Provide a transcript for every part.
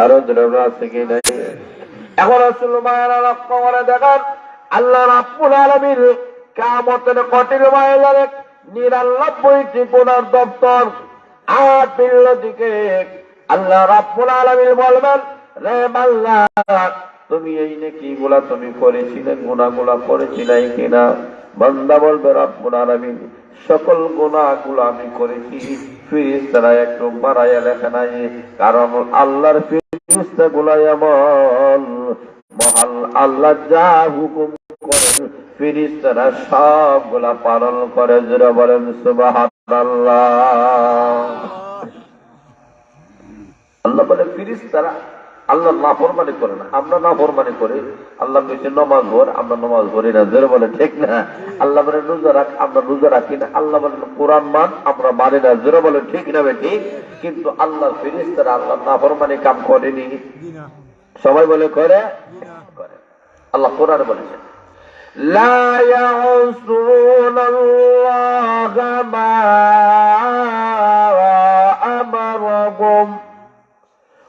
আরো জোরে আছে কি নাই? এখন আসলে মায়েরা লক্ষ্য করে দেখেন, আল্লাহ রাব্বুল আলামিন কিয়ামতের কঠিন ময়দানে 99টি গুনার দপ্তর আর দিল দিকে আল্লাহ রাব্বুল আলামিন বলবেন, রে বান্দা তুমি এই নেকিগুলা তুমি করেছিলে, গুনাহগুলা করেছিলে কিনা? বান্দা বলবে, রাব্বুল আলামিন সকল গুনাহগুলো আমি করেছি, ফেরেশতারা একটু বাড়াইয়া লেখে নাই, কারণ আল্লাহর ফেরেশতাগুলো এমন মহান, আল্লাহ যা হুকুম করেন ফেরেশতারা সবগুলা পালন করে। যারা বলেন সুবহানাল্লাহ। আল্লাহ বলে ফেরেশতারা আল্লাহ নাফরমানি করে না, আমরা নাফরমানি করি। আল্লাহ বলছে নামাজ পড়, আমরা নামাজ পড়ি না। যারা বলে ঠিক না। আল্লাহ বলে রোজা রাখ, আমরা রোজা রাখি না। আল্লাহ বলে কোরআন মান, আমরা মানি না। যারা বলে ঠিক না বেঠিক। কিন্তু আল্লাহর ফেরেশতারা আল্লাহ নাফরমানি কাম করেনি। সবাই বলে করে। আল্লাহ কোরআনে বলেছেন, লা ইয়াসুনাল্লাহা মা আমারাহুম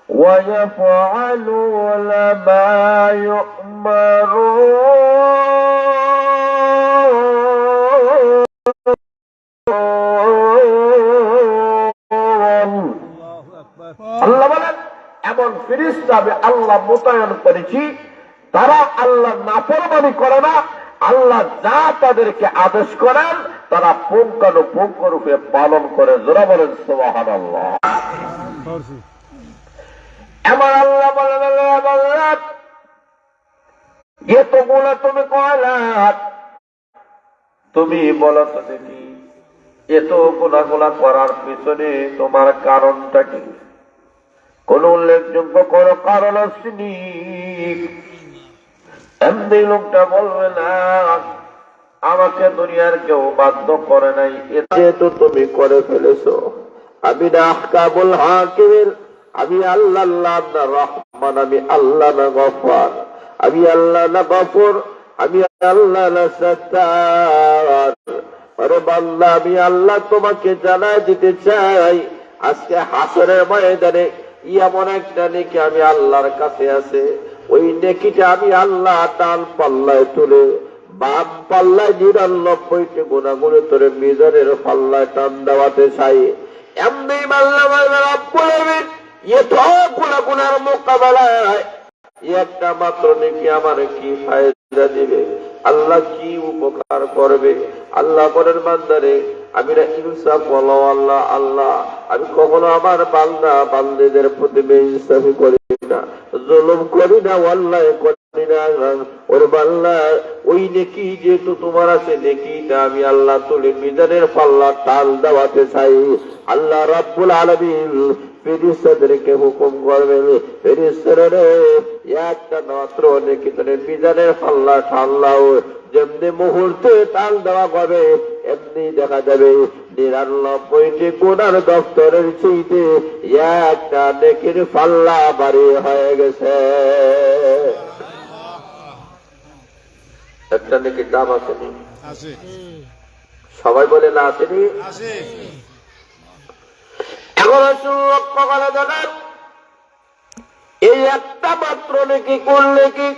ওয়া ইয়াফআলুনা মা ইউমারুন। আল্লাহ বলেন এমন ফেরেশতা আমি আল্লাহ মোতায়েন করেছি, তারা আল্লাহ নাফরমানি করে না। আল্লাহ যা তাদেরকে আদেশ করেন তারা পুঙ্খানুপুঙ্খরূপে পালন করে। যারা বলেন সুবহানাল্লাহ। এমন আল্লাহ বলেন, এতগুলো তুমি কয়লা, তুমি বলো তো দেখি এত গুনাহগুলা করার পিছনে তোমার কারণটা কি? কোন উল্লেখযোগ্য কোন কারণ আসেনি। এমনি লোকটা বলবে না, আমাকে দুনিয়ার কেউ বাধ্য করে নাই, যেহেতু তুমি করে ফেলেছো। আমি না আহকামুল হাকিমের, আমি আল্লাহ না রহমান, আমি আল্লাহ না গফফার, আমি আল্লাহ না গফুর, আমি আল্লাহ না সত্তার। আরে বান্দা, আমি আল্লাহ তোমাকে জানাই দিতে চাই, আজকে হাসরের ময়দানে এমন একটা নেকি আমি আল্লাহর কাছে আছে, ওই নেকিটা আমি আল্লাহ ডান পাল্লায় তুলে বাম পাল্লায় 99টি গুনাহগুলো তোরে মিজানের পাল্লায় টান দেওয়াতে চাই। এমনি আল্লাহ রাব্বুল আলামিন এতগুলো গুনার মোকাবেলায় একটা মাত্র নেকি আমার কি ফায়দা দিবে? আল্লাহ কি উপকার করবে? আল্লাহ বলেন, বান্দারে আমি না ইনসাফ বলো আল্লাহ, আল্লাহ আমি কখনো আমার বান্দা বান্দিদের প্রতি বেইনসাফি করি না, জুলুম করি না, অন্যায় করি না। ওরে বান্দা, ওই নেকি যেহেতু তোমার আছে, নেকিটা আমি আল্লাহ তুলে মিজানের পাল্লা টাল দেওয়াতে চাই। আল্লাহ রাব্বুল আলামিন ফেরেশতাদেরকে হুকুম করবেন, ফেরেশতারা একটা মাত্র নেকি তোরে মিজানের পাল্লা টাল্লাও। যেমনি মুহূর্তে টাল দেওয়া হবে, এমনি দেখা যাবে 99টি গুনার দপ্তরের চাইতে একটা নেকির পাল্লা ভারী হয়ে গেছে। একটা নেকির দাম আসেনি? সবাই বলে না আসেনি? এখন লক্ষ্য করে দেখেন, এই একটা মাত্র নেকি করলে কি,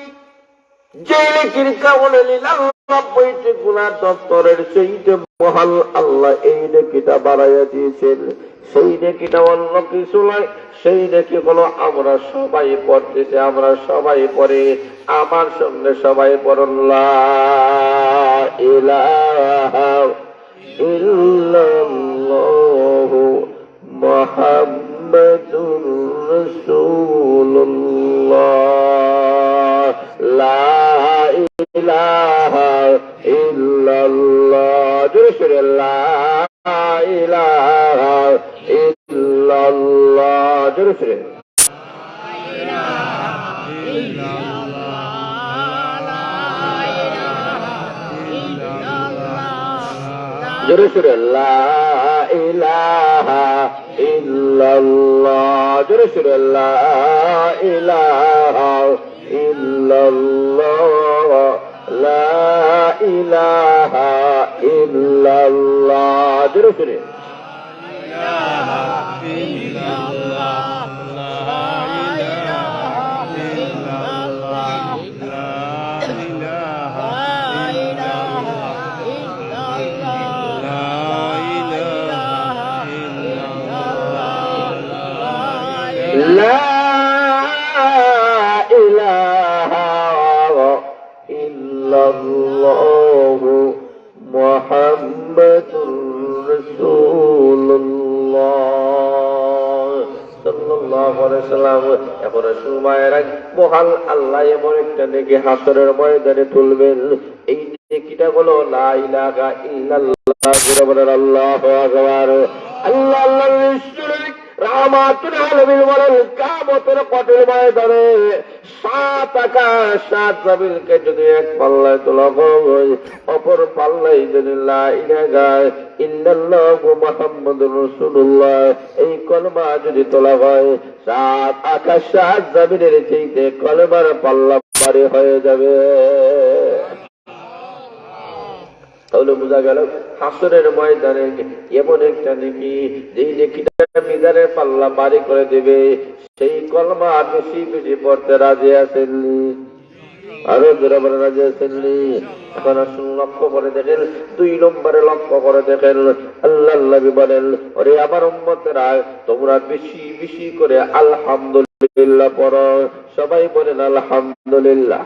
যে নেকির কারণে 99টি গুনার দপ্তরের চাইতে মহান আল্লাহ এই নেকিটা বাড়াইয়া দিয়েছেন, সেই নেকিটা অন্য কিছু নয়। সেই নেকি হলো আমরা সবাই পড়তেছি, আমরা সবাই পড়ে, আমার সঙ্গে সবাই পড়ুন, লা ইলাহা ইল্লাল্লাহু মুহাম্মাদুর রাসূলুল্লাহ, লা ইলাহা ইল্লাল্লাহ, জোরে লা ইলাহা ইল্লাল্লাহ, জোরে জোরে জোরে লা ইলাহা ইল্লাল্লাহ, জোরে লা ইলাহা ইল্লাল্লাহ, লা ইলাহা ইল্লাল্লাহ, জোরে ইল্লাল্লাহু মুহাম্মাদুর রাসূলুল্লাহ সাল্লাল্লাহু আলাইহি ওয়াসাল্লাম। এখন সময়ের মহান আল্লাহ এমন একটা নেকি হাসরের ময়দানে তুলবেন, এই নেকিটা হলো লা ইলাহা ইল্লাল্লাহ। আল্লাহু আকবার। আল্লাহ আল্লাহর রাসূল রাহমাতুল আলামিন বলেন, কিয়ামতের কঠিন ময়দানে 7 আকাশ 7 জমিনকে যদি এক পাল্লায় তোলা হয়, অপর পাল্লায় যদি লা ইলাহা ইল্লাল্লাহু মুহাম্মাদুর রাসূলুল্লাহ এই কলমা যদি তোলা হয়, 7 আকাশ 7 জমিনের চাইতে কলমার পাল্লা ভারী হয়ে যাবে। তাহলে বোঝা গেল হাসরের ময়দানে এমন একটা নেকি, যেই নেকিটা মিজানের পাল্লা ভারী করে দেবে। সেই কলমা বেশি বেশি পড়তে রাজি আছেন, আরো জোরে বলে রাজি আছেন। এখন আসুন লক্ষ্য করে দেখেন, 2 নম্বরে লক্ষ্য করে দেখেন, আল্লাহ নবী বলেন, ওরে আমার উম্মতেরা, তোমরা বেশি বেশি করে আলহামদুলিল্লাহ পড়ো। সবাই বলেন আলহামদুলিল্লাহ,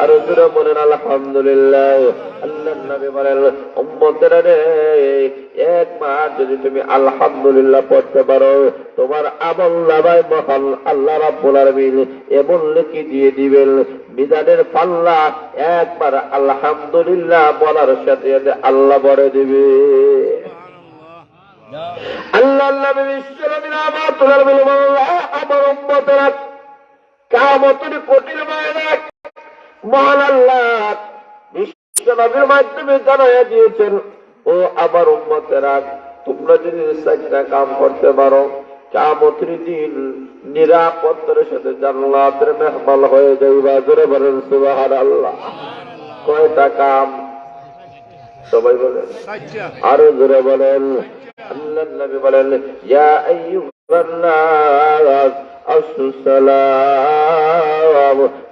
আরো জোরে বলেন আলহামদুলিল্লাহ। আল্লাহ নবী বলেন, উম্মতেরা রে, একবার যদি তুমি আলহামদুলিল্লাহ পড়তে পারো, তোমার আমল নামায় মহান আল্লাহ রাব্বুল আলামিন এমন নেকি দিয়ে দিবেন, মিজানের পাল্লা একবার আলহামদুলিল্লাহ বলার সাথে সাথে আল্লাহ ভরে দিবে। আল্লাহ নবী বিশ্বনবী রাহমাতুল আলামিন বলেন, আমার উম্মতেরা, কিয়ামতের কঠিন ময়দানে মহান আল্লাহ বিশ্বনবীর মাধ্যমে জানাইয়া দিয়েছেন, ও আমার উম্মতেরা, তোমরা যদি 4টা কাম করতে পারো, কিয়ামতের দিন নিরাপত্তার সাথে জান্নাতের মেহমান হয়ে যাইবা। জোরে বলেন সুবহানাল্লাহ। কয়টা কাম? সবাই বলেন, আরো জোরে বলেন। আল্লাহ নবী বলেন, ইয়া আইয়ুহান নাস السلام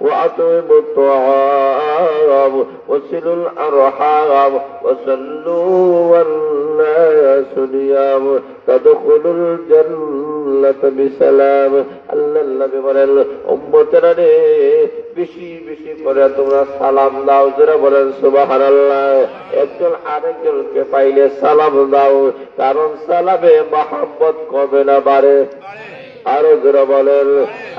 وأطعموا الطعام وصلوا الأرحام وصلوا والناس نيام تدخلوا الجنة بسلام। আল্লাহ নবী বলেন, উম্মতেরা রে, বেশি বেশি করে তোমরা সালাম দাও। যারা বলেন সুবহানাল্লাহ। একজন আরেকজনকে পাইলে সালাম দাও, কারণ সালামে মহব্বত কমে না বাড়ে। আরো যারা বলেন,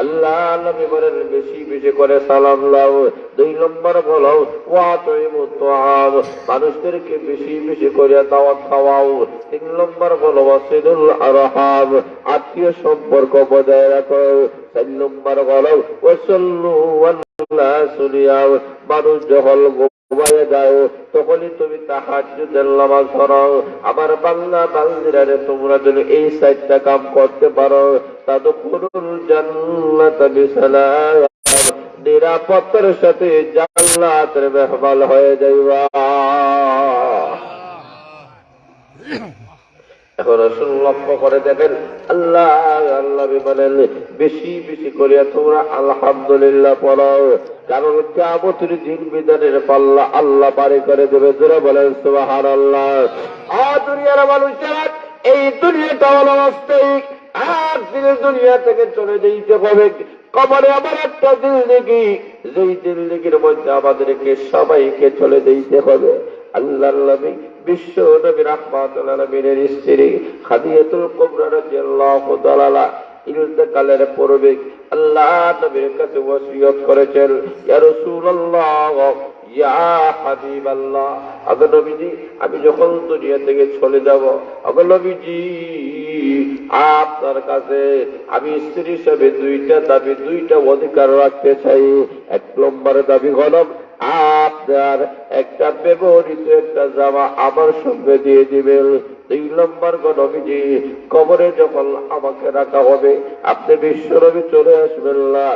আল্লাহ নবী বলেন, বেশি বেশি করে সালাম দাও। 2 নম্বর বলো, ওয়াতুইমুত তাআম, মানুষদেরকে বেশি বেশি করে দাওয়াত খাওয়াও। 3 নম্বর বলো, ওয়াসিলুল আরহাম, আত্মীয় সম্পর্ক বজায় রাখো। 4 নম্বর বলো, ওয়াসাল্লু ওয়ান্নাসু নিয়াম, মানুষ যখন ঘুমায় যায় তখনই তুমি তাহাজ্জুদের নামাজ পড়ো। আমার বান্দা বান্দিরা রে, তোমরা যদি এই 4টা কাম করতে পারো, তাদখুলুল জান্নাতা বিসালাম, নিরাপত্তার সাথে জান্নাতের মেহমান হয়ে যাইবা। এখন আসুন লক্ষ্য করে দেখেন, আল্লাহ আল্লাহ বলেন, বেশি বেশি করিয়া তোমরা আলহামদুলিল্লাহ পড়ো, কারণ কিয়ামতের দিন বিধানের পাল্লা আল্লাহ বাড়ি করে দেবে। যারা বলেন সুবহানাল্লাহ। দুনিয়ার মানুষেরা, এই দুনিয়াটা হলো বাস্তবিক, আর দিনের দুনিয়া থেকে চলে যেতে হবে। কবরে আমার একটা জিন্দেগি, যেই জিন্দেগির মধ্যে আমাদেরকে সবাইকে চলে যেতে হবে। আল্লাহর নবী বিশ্ব নবী রাহমাতুল আলামিনের স্ত্রী খাদিজাতুল কুবরা রাদিয়াল্লাহু তাআলা ইন্তেকালের পূর্বে আল্লাহ নবীর কাছে ওসিয়ত করেছেন, ইয়া রাসূলুল্লাহ, ইয়া হাবিবাল্লাহ, আগে নবীজি, আমি যখন দুনিয়া থেকে চলে যাব, আগে নবীজি, আপনার কাছে আমি স্ত্রী হিসেবে 2টা দাবি, 2টা অধিকার রাখতে চাই। 1 নম্বর দাবি হল, আপনার একটা ব্যবহৃত একটা জামা আমার সঙ্গে দিয়ে দিবেন। 2 নম্বর নবীজি, কবরে যখন আমাকে রাখা হবে, আপনি বিশ্বনবী চলে আসবেন না,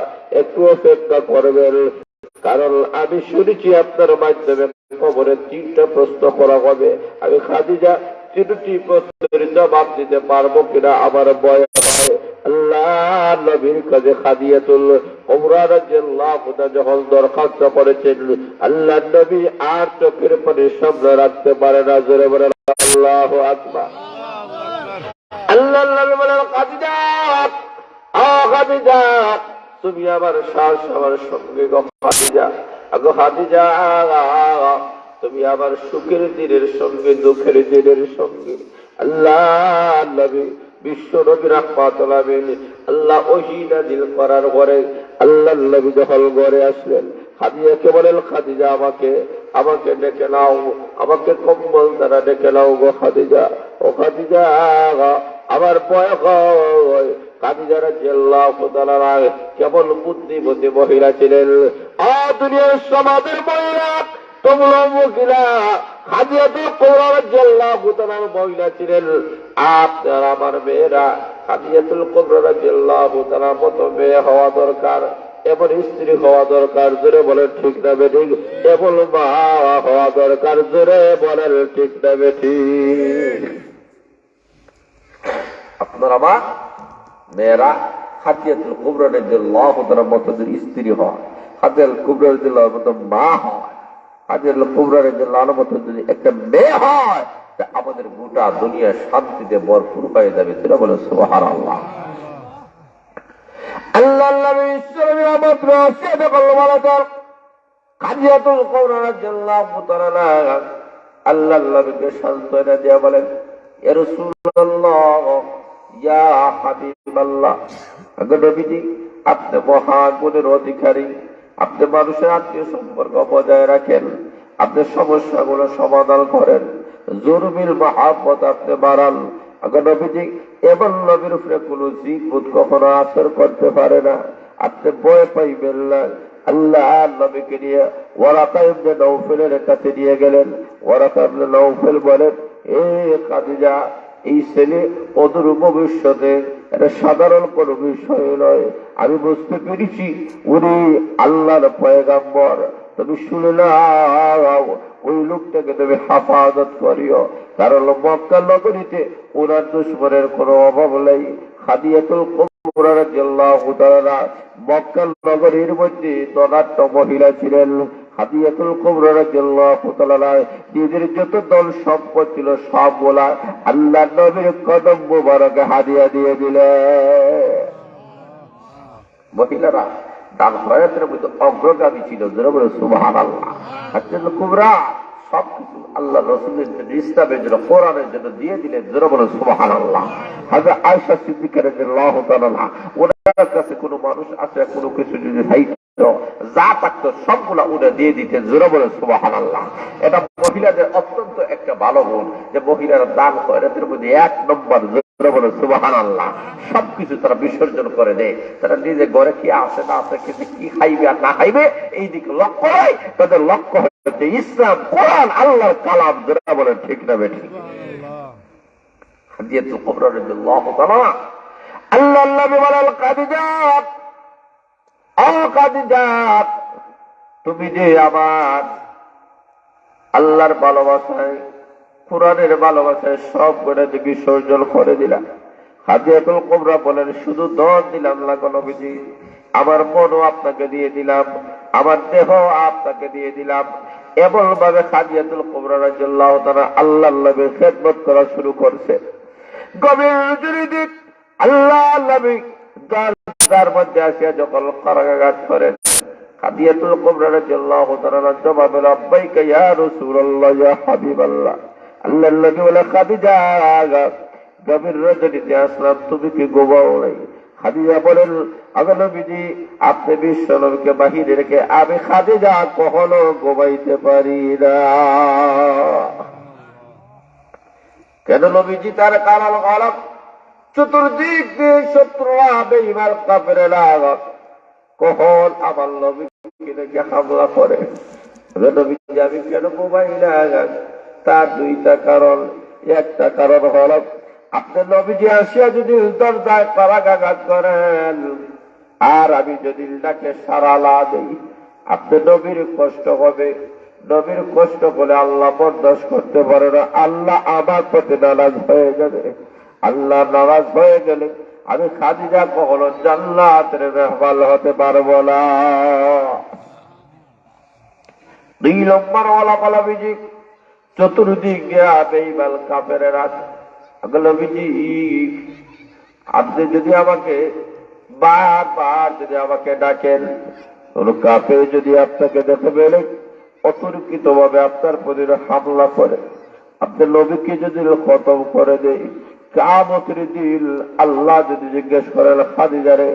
একটু অপেক্ষা করবেন, কারণ আমি শুনেছি আপনার মাধ্যমে কবরে 3টা প্রশ্ন করা হবে। আমি খাদিজা 3টি প্রশ্নের জবাব দিতে পারবো কিনা আমার ভয়। আল্লাহ নবীর কাছে খাদিজাতুল কুবরা রাদিয়াল্লাহু তাআলা যখন দরখাস্ত করেছেন, আল্লাহ নবী আর চোখের পানি সামনে রাখতে পারে না। জোরে বলেন আল্লাহু আকবার। আল্লাহ নবী বলেন, খাদিজা, খাদিজা, তুমি আমার শ্বাস আমার সঙ্গে। খাদিজা আগো খাদিজা, তুমি আমার সুখের দিনের সঙ্গে দুঃখের দিনের সঙ্গে আল্লাহ নবী বিশ্ব নবী রাহমাতুল আলামিন আল্লাহ ওহী নাযিল করার পরে আল্লাহ নবী যখন ঘরে আসলেন, খাদিজাকে বলেন, খাদিজা আমাকে ডেকে নাও, আমাকে কম্বল দ্বারা ডেকে নাও গো খাদিজা। ও খাদিজা, আমার ভয় হয়। খাদিজা রাদিয়াল্লাহু তাআলা কেবল বুদ্ধিমতী মহিলা ছিলেন। দুনিয়ার সমাজের মহিলা তোমরা মহিলা, খাদিজাতুল কুবরা রাদিয়াল্লাহু তাআলার মহিলা ছিলেন। আপনার আমার মেয়েরা খাদিজাতুল কুবরা রাদিয়াল্লাহু তাআলার মতো মেয়ে হওয়া দরকার, এমন স্ত্রী হওয়া দরকার। জোরে বলেন ঠিক না বেঠিক? এমন মা হওয়া দরকার। জোরে বলেন ঠিক না বেঠিক? আপনার আমার মেয়েরা খাদিজাতুল কুবরা রাদিয়াল্লাহু তাআলার মতো স্ত্রী হয়, খাদিজাতুল কুবরা রাদিয়াল্লাহু মতো মা হয়, খাদিজাতুল কুবরা রাদিয়াল্লাহু মতো যদি একটা মেয়ে হয়, আমাদের গোটা দুনিয়া শান্তিতে ভরপুর হয়ে যাবে। সেটা বলে সুবহানাল্লাহ। আল্লাহ নবী ইসলামের আমন্ত্রণ আসতে বললেন, খাদিজাতুল কুবরা রাদিয়াল্লাহু তাআলা আল্লাহ নবীকে সান্ত্বনা দিয়ে বলেন, ইয়া রাসূলুল্লাহ, ইয়া হাবিবাল্লাহ, আগে নবীজি আপনি মহান গুণের অধিকারী, আপনি মানুষের আত্মীয় সম্পর্ক বজায় রাখেন, আপনি সমস্যাগুলো সমাধান করেন, জুরবিল মহাব্বত আপনি বাড়ান। আগে নবীজি এমন নবীর উপরে কোন জিদ কখনো আসর করতে পারে না, আপনি ভয় পাইবেন না। আল্লাহ নবীকে নিয়ে ওয়ারাকা ইবনে নওফেলের কাছে নিয়ে গেলেন। ওয়ারাকা ইবনে নওফেল বলেন, এ খাদিজা, এই ছেলে অদূর ভবিষ্যতে এটা সাধারণ কোন বিষয় নয়, আমি বুঝতে পেরেছি উনি আল্লাহর পয়গাম্বর। তুমি শুনে নাও, ওই লোকটাকে তুমি হেফাজত করিও, কারণ মক্কা নগরীতে ওনার দুশমনের কোনো অভাব নেই। খাদিজাতুল কুবরা রাদিয়াল্লাহু তাআলা মক্কা নগরীর মধ্যে ধনাঢ্য মহিলা ছিলেন। খাদিজাতুল কুবরা রাদিয়াল্লাহু তাআলা নিজের যত দল সম্পদ ছিল সবগুলা আল্লাহ নবীর কদম মুবারকে হাদিয়া দিয়ে দিলেন। মহিলারা দান খয়রাতের মধ্যে অগ্রগামী ছিল। যারা বলে সুবহানাল্লাহ। খাদিজাতুল কুবরা সবকিছু আল্লাহ রাসূলের জন্য, ইসলামের জন্য, কোরআনের জন্য দিয়ে দিলেন। যারা বলে সুবহানাল্লাহ। হযরত আয়েশা সিদ্দিকা রাদিয়াল্লাহু তাআলা, ওনার কাছে কোনো মানুষ আসে কোনো কিছু যদি যা থাকতো সবগুলা উনি দিয়ে দিতেন। জোরে বলে সুবহানাল্লাহ। এটা মহিলাদের অত্যন্ত একটা ভালো গুণ যে মহিলারা দান খয়রাতের মধ্যে এক নম্বর। জোরে বলে সুবহানাল্লাহ। সবকিছু তারা বিসর্জন করে দেয়। তারা নিজে ঘরে কি আছে না আছে, কি খাইবে আর না খাইবে এই দিকে লক্ষ্য হয়। তাদের লক্ষ্য হচ্ছে ইসলাম, কোরআন, আল্লাহর কালাম। জোরে বলেন ঠিক না বেঠিক? খাদিজাতুল কুবরা রাদিয়াল্লাহু তাআলা আল্লাহর নবী বলেন, খাদিজা, খাদিজা, তুমি যে আমার আল্লাহর ভালোবাসায়, কোরআনের ভালোবাসায় সব করে বিসর্জন করে দিলাম। খাদিজাতুল কুবরা বলেন, শুধু ধন দিলাম না গো নবীজি, আমার মনও আপনাকে দিয়ে দিলাম, আমার দেহ আপনাকে দিয়ে দিলাম। এমন ভাবে খাদিজাতুল কুবরা রাদিয়াল্লাহু তাআলা আল্লাহর নবীর খেদমত করা শুরু করছে। গভীর রজনীতে আল্লাহ নবী যার মধ্যে আসিয়া যখন কারাগার করেন, খাদিজাতুল কুবরা রাদিয়াল্লাহু তাআলা জবাব দিলেন, লাব্বাইকা ইয়া রাসূলুল্লাহ, ইয়া হাবিবাল্লাহ। আল্লাহর নবী বলে, খাদিজা, গভীর রজনীতে আসলাম, তুমি কি ঘুমাও নাই? খাদিজা বলেন, আগে নবীজি আপনি বিশ্ব নবীকে বাহিরে রেখে আমি খাদিজা কখনো ঘুমাইতে পারি না। কেন নবীজি? তার কারণ হল চতুর্দিক দিয়ে শত্রুরা বেঈমান কাফেররা কখন আমার নবীকে দেখে হামলা করে। নবীজি আমি কেন ঘুমাই না? তার দুইটা কারণ। একটা কারণ হল আপনার নবীজি আসিয়া যদি দরজায় করাঘাত করেন আর আমি যদি তাকে সারা না দেই, আপনার নবীর কষ্ট হবে। নবীর কষ্ট বলে আল্লাহ বরদাস্ত করতে পারে না। আল্লাহ আমার প্রতি নারাজ হয়ে যাবে। আল্লাহ নারাজ হয়ে গেলে আমি খাদিজা কখনো জান্নাতের মেহমান হতে পারবো না। 2 নম্বর ওয়ালা নবীজি চতুর্দিক গিয়া বেঈমান কাফেররা, নবীজি আপনি যদি আমাকে বারবার যদি আমাকে ডাকেন, কোন কাফের যদি আপনাকে দেখে ফেলে, অতর্কিত ভাবে আপনার প্রতি হামলা করে, আপনার নবীকে যদি খতম করে দেয়, কিয়ামতের দিন আল্লাহ যদি জিজ্ঞেস করেন খাদিজারে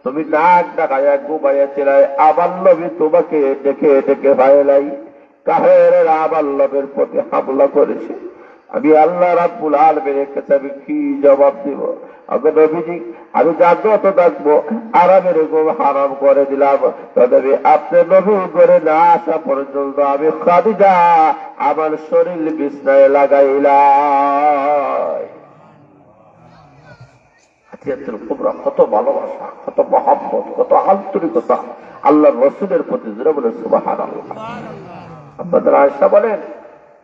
তুমি নাক ডাকায়া ঘুমাইয়া ছিলাই, আমার নবী তোমাকে ডেকে ডেকে ভাইলাই কাহের আমার নবীর প্রতি হামলা করেছে, আমি আল্লাহ রাব্বুল আলামিনের কাছে আমি কি জবাব দিব? আগে নবীজি আমি জাগ্রত থাকবো, আরামের ঘুম হারাম করে দিলাম, তবে আপনার নবী করে না আসা পর্যন্ত আমি খাদিজা আমার শরীর বিছনায় লাগাইলাই। হাতিয়াতুল কুবরা কত ভালোবাসা, কত মহব্বত, কত আন্তরিকতা আল্লাহর রাসূলের প্রতি। জোরে বলেন সুবহানাল্লাহ। আপনাদের আয়েশা বলেন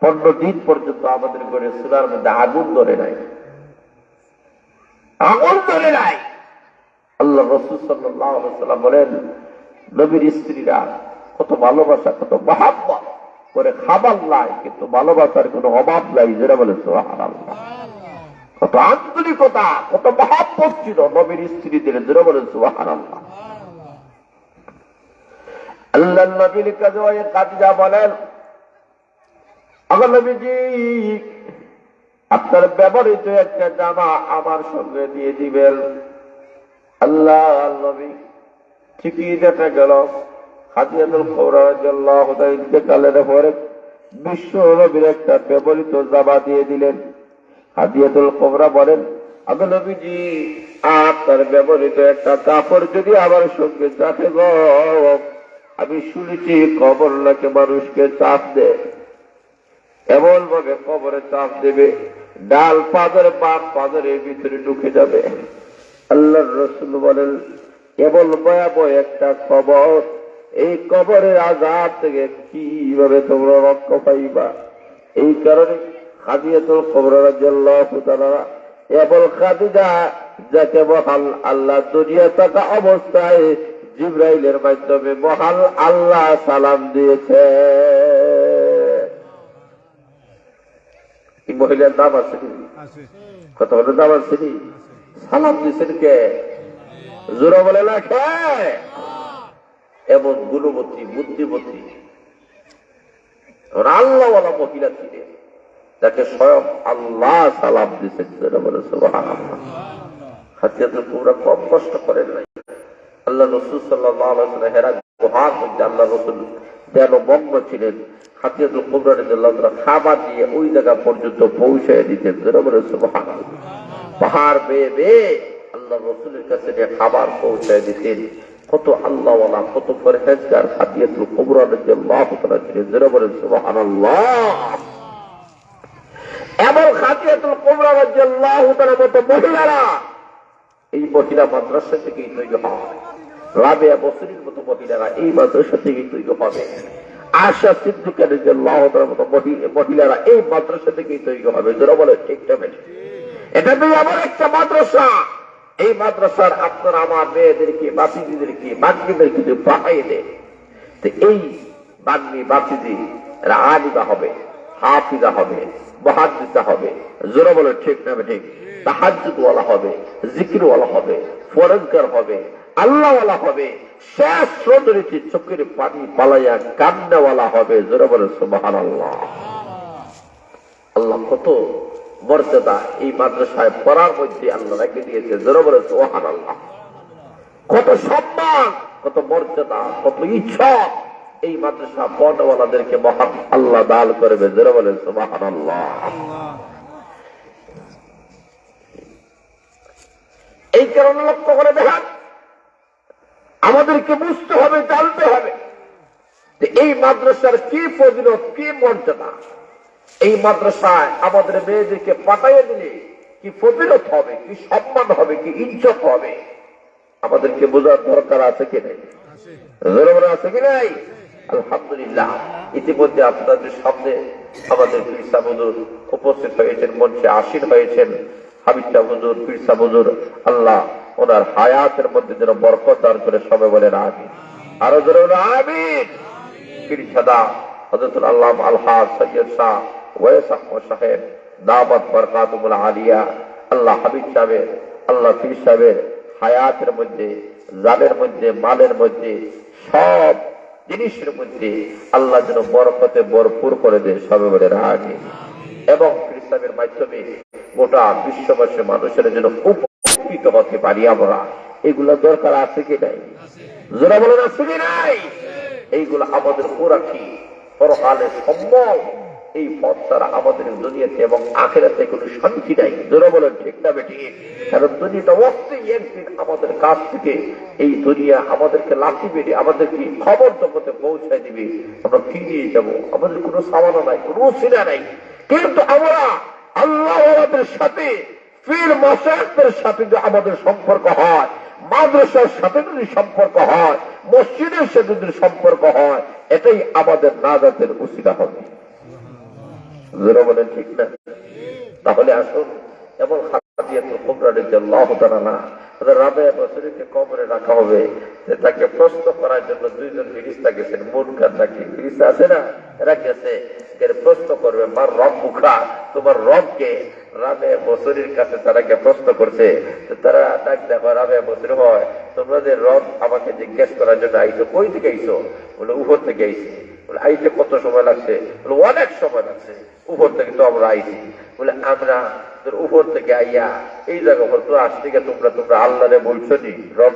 15 দিন পর্যন্ত আমাদের ঘরে চুলার মধ্যে আগুন ধরে নাই, আগুন ধরে নাই। আল্লাহ রাসূল সাল্লাল্লাহু আলাইহি ওয়াসাল্লাম বলেন নবীর স্ত্রীরা কত ভালোবাসা, কত মহব্বত করে, খাবার নাই কিন্তু ভালোবাসার কোনো অভাব নাই। যারা বলে সুবহানাল্লাহ, কত আন্তরিকতা, কত মহব্বত ছিল নবীর স্ত্রীদের। যারা বলে সুবহানাল্লাহ। আল্লাহর নবীর কাছে ওই খাদিজা বলেন আমার নবীজি আপনার ব্যবহৃত একটা জামা আমার সঙ্গে দিয়ে দিবেন। আল্লাহ নবী ঠিকই দেখা গেল হাতিয়াতুল কুবরা রাদিয়াল্লাহু তাআলা ইন্তেকালের পরে বিশ্ব নবীর একটা ব্যবহৃত জামা দিয়ে দিলেন। হাতিয়াতুল কুবরা বলেন আমার নবীজি আপনার ব্যবহৃত একটা কাপড় যদি আমার সঙ্গে থাকে গো, আমি শুনেছি কবর নাকি মানুষকে চাপ দেয়, এমন ভাবে কবরে চাপ দেবে ডাল পাথর বাপ পাথরের ভিতরে ঢুকে যাবে। আল্লাহর রাসূল বলেন এমন ভয়াবহ একটা কবর, এই কবরের আযাব থেকে কিভাবে তোমরা রক্ষা পাইবা? এই কারণে খাদিজাতুল কুবরা রাদিয়াল্লাহু তাআলা এমন খাদিজা যাকে মহান আল্লাহ দুনিয়া থাকা অবস্থায় জিবরাইলের মাধ্যমে মহান আল্লাহ সালাম দিয়েছে। মহিলার নাম আছে, কত বড় নাম আছে, সালাম দিয়েছেন কে? জোরা বলে না খে? এমন গুণবতী বুদ্ধিমতী আল্লাহওয়ালা মহিলা ছিলেন যাকে স্বয়ং আল্লাহ সালাম দিয়েছেন। জোরা বলে সুবহানাল্লাহ। হাতিয়াতুল কুবরা কম কষ্ট করেন নাই। আল্লাহ রাসূল সাল্লাল্লাহু আলাইহি ওয়াসাল্লাম হেরা গুহার মধ্যে আল্লাহ রাসূল যেন মগ্ন ছিলেন, হাতিয়াতুল কুবরা রাদিয়াল্লাহু তাআলা খাবার দিয়ে ওই জায়গা পর্যন্ত পৌঁছায় দিতেন। জোরে বলে সুবহানাল্লাহ। পাহাড় বেয়ে বেয়ে আল্লাহ রাসূলের কাছে যে খাবার পৌঁছায় দিতেন, কত আল্লাহওয়ালা, কত পরহেজগার হাতিয়াতুল কুবরা রাদিয়াল্লাহু তাআলা ছিলেন। জোরে বলে সুবহানাল্লাহ। এমন হাতিয়াতুল কুবরা রাদিয়াল্লাহু তাআলার মতো মহিলারা এই মহিলা মাদ্রাসা থেকেই তৈরি হয়। রাবেয়া বসরির মতো মহিলারা এই মাদ্রাসা থেকেই তৈরি হবে। আয়েশা সিদ্দিকা রাদিয়াল্লাহু তাআলার মতো মহিলারা এই মাদ্রাসা থেকেই তৈরি হবে। যারা বলে ঠিক না? এটা তো এমন একটা মাদ্রাসা, এই মাদ্রাসার আপনার আমার মেয়েদেরকে, বাচ্চাদেরকে, বাচ্চাদেরকে যদি পাঠিয়ে দেয়, তো এই বাগ্নি বাচ্চাদি এরা আলিমা হবে, হাফিজা হবে, মুহাদ্দিসা হবে। যারা বলে ঠিক না? ঠিক। তাহাজ্জুদ ওয়ালা হবে, জিকির ওয়ালা হবে, ফরজগার হবে, আল্লাহওয়ালা হবে, শেষ রজনীতে চোখের পানি পালাইয়া কান্নাওয়ালা হবে। জোরে বলে সুবহানাল্লাহ। আল্লাহ কত মর্যাদা এই মাদ্রাসায় পড়ার মধ্যে আল্লাহ রেখে দিয়েছে। জোরে বলে সুবহানাল্লাহ। কত সম্মান, কত মর্যাদা, কত ইচ্ছা এই মাদ্রাসা পড়াওয়ালাদেরকে মহান আল্লাহ দান করবে। জোরে বলে সুবহানাল্লাহ। এই কারণে লক্ষ্য করে দেখেন, আমাদেরকে বুঝতে হবে, জানতে হবে যে এই মাদ্রাসার কি ফজিলত, কি মর্যাদা। এই মাদ্রাসায় আমাদের মেয়েদেরকে পাঠাইয়ে দিলে কি ফজিলত হবে, কি সম্মান হবে, কি ইজ্জত হবে, আমাদেরকে বোঝার দরকার আছে কি নাই? আছে কি নাই? আলহামদুলিল্লাহ, ইতিমধ্যে আপনাদের সামনে আমাদের পীর সাহেব হুজুর উপস্থিত হয়েছেন, মঞ্চে আসীন হয়েছেন। হাবিব সাহেব হুজুর, পীর সাহেব হুজুর, আল্লাহ ওনার হায়াতের মধ্যে যেন বরকত দান করে সবাই বলেন আমিন। আরো জোরে বলেন আমিন। পীর সাদা হযরতুল আল্লামা আলহাজ সৈয়দ শাহ ওয়াইস আহমদ সাহেব দাওয়াত বরকাতুল আলিয়া, আল্লাহ হাবিব সাহেবের, আল্লাহ পীর সাহেবের হায়াতের মধ্যে, জানের মধ্যে, মালের মধ্যে সব জিনিসের মধ্যে আল্লাহ যেন বরকতে ভরপুর করে দেয় সবে বলে আগে, এবং ইসলামের মাধ্যমে গোটা বিশ্ববাসী মানুষের জন্য উপকৃত হতে পারি আমরা। এগুলো দরকার আছে কি নাই? যারা বলেন আছে কি নাই? এইগুলো আমাদের পুরা কি পরকালে সম্ভব। এই পথ ছাড়া আমাদের দুনিয়াতে এবং আখিরাতে কোনো শান্তি নাই। যারা বলেন ঠিক না বেটি? কারণ দুনিয়াটা অবশ্যই একদিন আমাদের কাছ থেকে এই দুনিয়া আমাদেরকে লাঠি বেড়ে আমাদেরকে খবর জগতে পৌঁছায় দিবে। আমরা ফিরিয়ে যাব, আমাদের কোনো সামানা নাই, কোনো সিনা নাই। কিন্তু আমরা আল্লাহ আমাদের সাথে পীর মাশায়েখদের সাথে যদি আমাদের সম্পর্ক হয়, মাদ্রাসার সাথে যদি সম্পর্ক হয়, মসজিদের সাথে যদি সম্পর্ক হয়, এটাই আমাদের নাজাতের উসিলা হবে। যারা বলেন ঠিক না? তাহলে আসুন, এমন খাদিজাতুল কুবরা রাদিয়াল্লাহু তাআলা না রাবেয়া বসরিকে কবরে রাখা হবে, যে তাকে প্রশ্ন করার জন্য দুইজন ফেরেশতা গেছেন। মুনকার নাকি ফেরেশতা আছে না, এরা গেছে, এর প্রশ্ন করবে মার রব্বুকা, তোমার রবকে। রাবেয়া বসরির কাছে তারা কে প্রশ্ন করছে, তারা ডাক দেখো রাবেয়া বসরি, হয় তোমরা যে রব আমাকে জিজ্ঞেস করার জন্য আইছো, কই থেকে আইছো? বলে উহদ থেকে আইছি। বলে আইতে কত সময় লাগছে? বলে অনেক সময় লাগছে, উপর থেকে তো আমরা আইছি। বলে আমরা উপর থেকে আইয়া এই জায়গা তো আজ থেকে তোমরা আল্লাহরে বলছো নি, রব